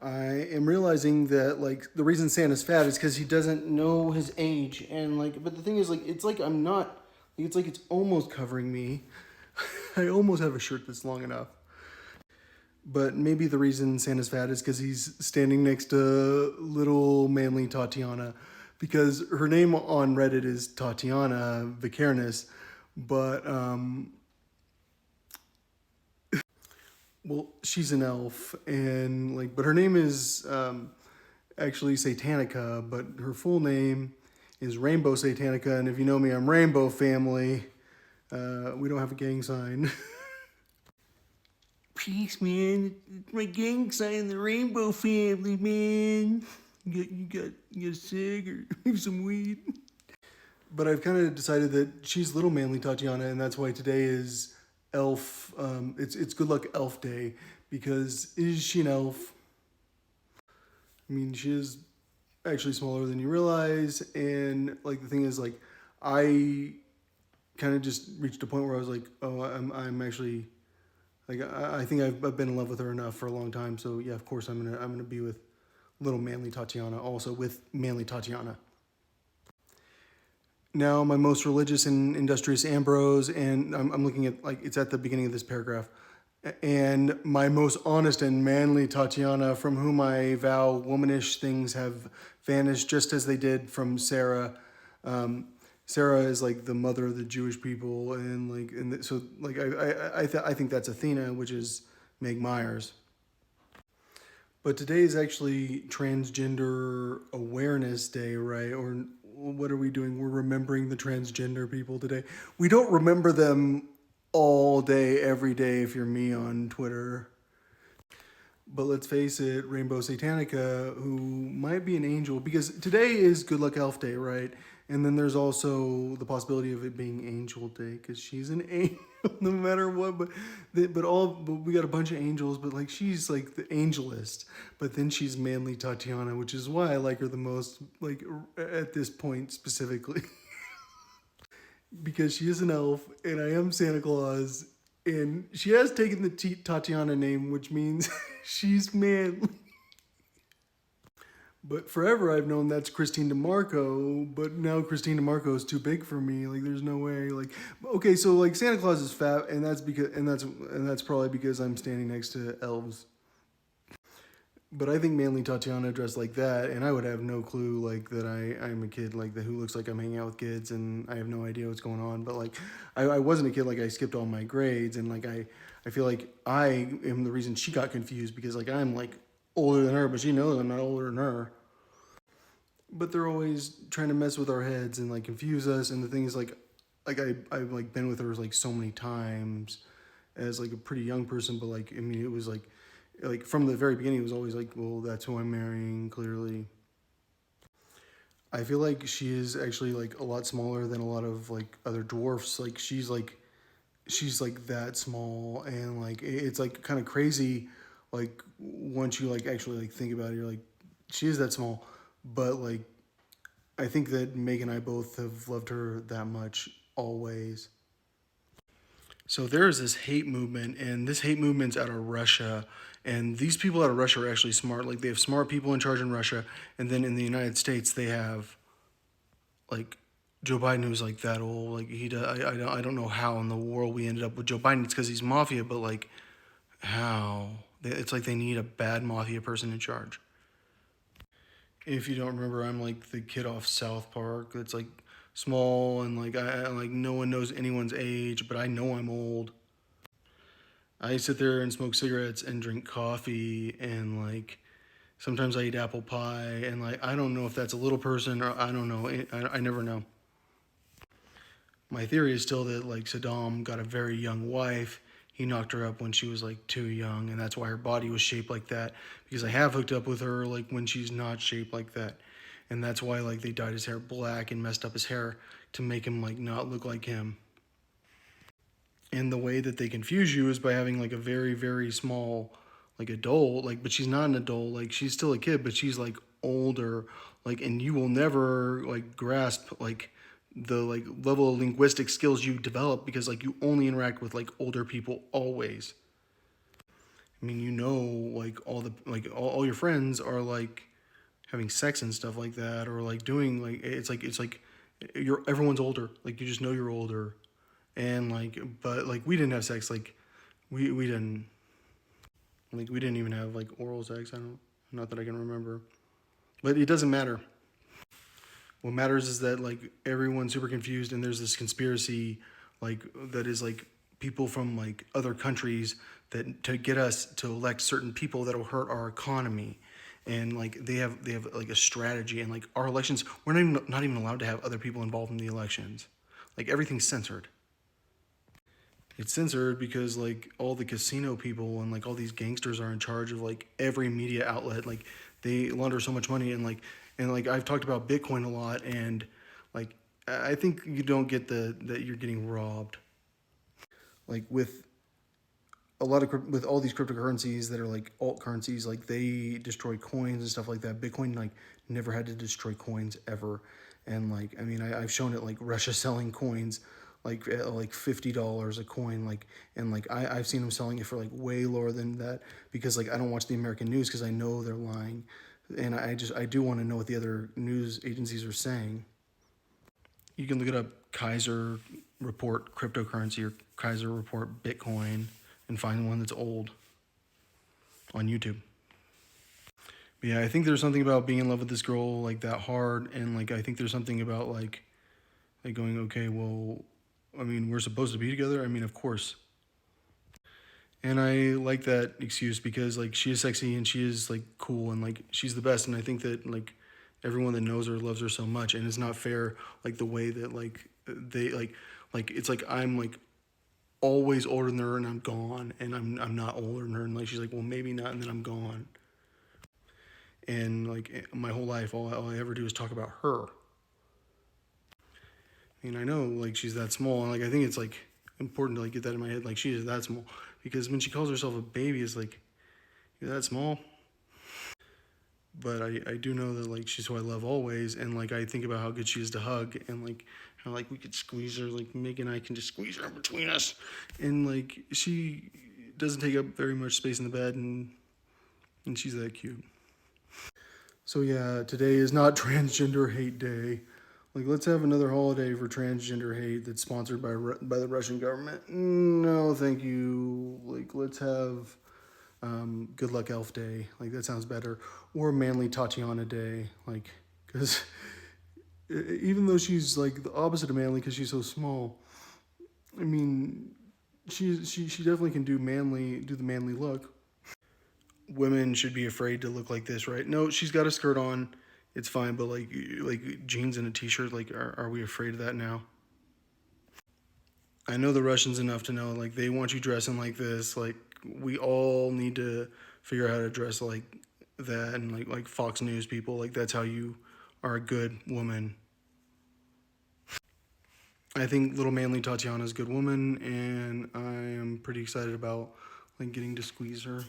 I am realizing that like the reason Santa's fat is because he doesn't know his age, and like, but the thing is like it's like I'm not. It's like it's almost covering me. I almost have a shirt that's long enough. But maybe the reason Santa's fat is because he's standing next to little manly Tatiana, because her name on Reddit is Tatiana Vikernes, but well, she's an elf, and like, but her name is actually Satanica, but her full name is Rainbow Satanica, and if you know me, I'm Rainbow Family. We don't have a gang sign. Peace, man. It's my gang sign, the Rainbow Family, man. You got a cig or maybe some weed. But I've kind of decided that she's little manly Tatiana, and that's why today is Elf. It's Good Luck Elf Day, because is she an elf? I mean, she is actually smaller than you realize, and like the thing is, like I kind of just reached a point where I was like, oh, I'm actually like I think I've been in love with her enough for a long time. So yeah, of course I'm gonna be with little manly Tatiana, also with manly Tatiana. Now my most religious and industrious Ambrose, and I'm looking at like it's at the beginning of this paragraph, and my most honest and manly Tatiana, from whom I vow womanish things have vanished, just as they did from Sarah. Sarah is like the mother of the Jewish people, and like so like I think that's Athena, which is Meg Myers. But today is actually Transgender Awareness Day, right? Or what are we doing? We're remembering the transgender people today. We don't remember them all day, every day if you're me on Twitter. But let's face it, Rainbow Satanica, who might be an angel, because today is Good Luck Elf Day, right? And then there's also the possibility of it being Angel Day, because she's an angel no matter what. But we got a bunch of angels, but like she's like the angelist. But then she's manly Tatiana, which is why I like her the most, like at this point specifically. Because she is an elf and I am Santa Claus, and she has taken the Tatiana name, which means she's manly. But forever I've known that's Christine DeMarco, but now Christine DeMarco is too big for me. Like there's no way. Like okay, so like Santa Claus is fat, and that's probably because I'm standing next to elves. But I think manly Tatiana dressed like that, and I would have no clue like that I'm a kid like that who looks like I'm hanging out with kids, and I have no idea what's going on. But like I wasn't a kid, like I skipped all my grades, and like I feel like I am the reason she got confused, because like I'm like older than her, but she knows I'm not older than her. But they're always trying to mess with our heads and like confuse us. And the thing is like I've like been with her like so many times as like a pretty young person, but like I mean it was like from the very beginning it was always like, well, that's who I'm marrying, clearly. I feel like she is actually like a lot smaller than a lot of like other dwarfs. Like she's like that small, and like it's like kind of crazy. Like once you like actually like think about it, you're like, she is that small. But like I think that Meg and I both have loved her that much always. So there is this hate movement, and this hate movement's out of Russia. And these people out of Russia are actually smart. Like they have smart people in charge in Russia, and then in the United States they have like Joe Biden, who's like that old. Like he does, I don't know how in the world we ended up with Joe Biden. It's because he's mafia, but like how? It's like they need a bad mafia person in charge. If you don't remember, I'm like the kid off South Park that's like small, and like I like no one knows anyone's age, but I know I'm old. I sit there and smoke cigarettes and drink coffee, and like sometimes I eat apple pie, and like I don't know if that's a little person, or I don't know. I never know. My theory is still that like Saddam got a very young wife. He knocked her up when she was like too young, and that's why her body was shaped like that. Because I have hooked up with her like when she's not shaped like that, and that's why like they dyed his hair black and messed up his hair to make him like not look like him. And the way that they confuse you is by having like a very very small like adult, like, but she's not an adult, like she's still a kid, but she's like older, like, and you will never like grasp like the like level of linguistic skills you develop, because like you only interact with like older people always. I mean, like all your friends are like having sex and stuff like that, or like doing like it's like you're everyone's older. Like you just know you're older, and like but like we didn't have sex. Like we didn't we didn't even have like oral sex. I don't not that I can remember, but it doesn't matter. What matters is that like everyone's super confused, and there's this conspiracy like that is like people from like other countries that to get us to elect certain people that'll hurt our economy, and like they have like a strategy, and like our elections we're not even allowed to have other people involved in the elections. Like everything's censored. It's censored because like all the casino people and like all these gangsters are in charge of like every media outlet. Like they launder so much money, and like I've talked about Bitcoin a lot, and like I think you don't get the that you're getting robbed. Like with with all these cryptocurrencies that are like alt currencies, like they destroy coins and stuff like that. Bitcoin like never had to destroy coins ever, and like I mean I've shown it like Russia selling coins like at like $50 a coin, like and like I've seen them selling it for like way lower than that because like I don't watch the American news because I know they're lying, and I do want to know what the other news agencies are saying. You can look it up, Kaiser report cryptocurrency or Kaiser report Bitcoin, and find one that's old on YouTube. But yeah, I think there's something about being in love with this girl like that hard, and like I think there's something about like going, okay, well, I mean, we're supposed to be together. I mean, of course. And I like that excuse because like she is sexy and she is like cool and like she's the best, and I think that like everyone that knows her loves her so much, and it's not fair like the way that like they like it's like I'm like always older than her and I'm gone, and I'm not older than her, and like she's like, well, maybe not, and then I'm gone, and like my whole life all I ever do is talk about her. I mean, I know like she's that small, and like I think it's like important to like get that in my head, like she is that small, because when she calls herself a baby, it's like you're that small. But I do know that like she's who I love always, and like I think about how good she is to hug, and like how like we could squeeze her, like Meg and I can just squeeze her in between us, and like she doesn't take up very much space in the bed, and she's that cute. So yeah, today is not Transgender Hate Day. Like, let's have another holiday for transgender hate that's sponsored by the Russian government. No, thank you. Like, let's have Good Luck Elf Day. Like, that sounds better. Or Manly Tatiana Day. Like, because even though she's like the opposite of manly because she's so small, I mean, she definitely can do the manly look. Women should be afraid to look like this, right? No, she's got a skirt on. It's fine, but like jeans and a t-shirt, like are we afraid of that now? I know the Russians enough to know like they want you dressing like this. Like we all need to figure out how to dress like that, and like Fox News people, like that's how you are a good woman. I think little manly Tatiana is a good woman, and I am pretty excited about like getting to squeeze her.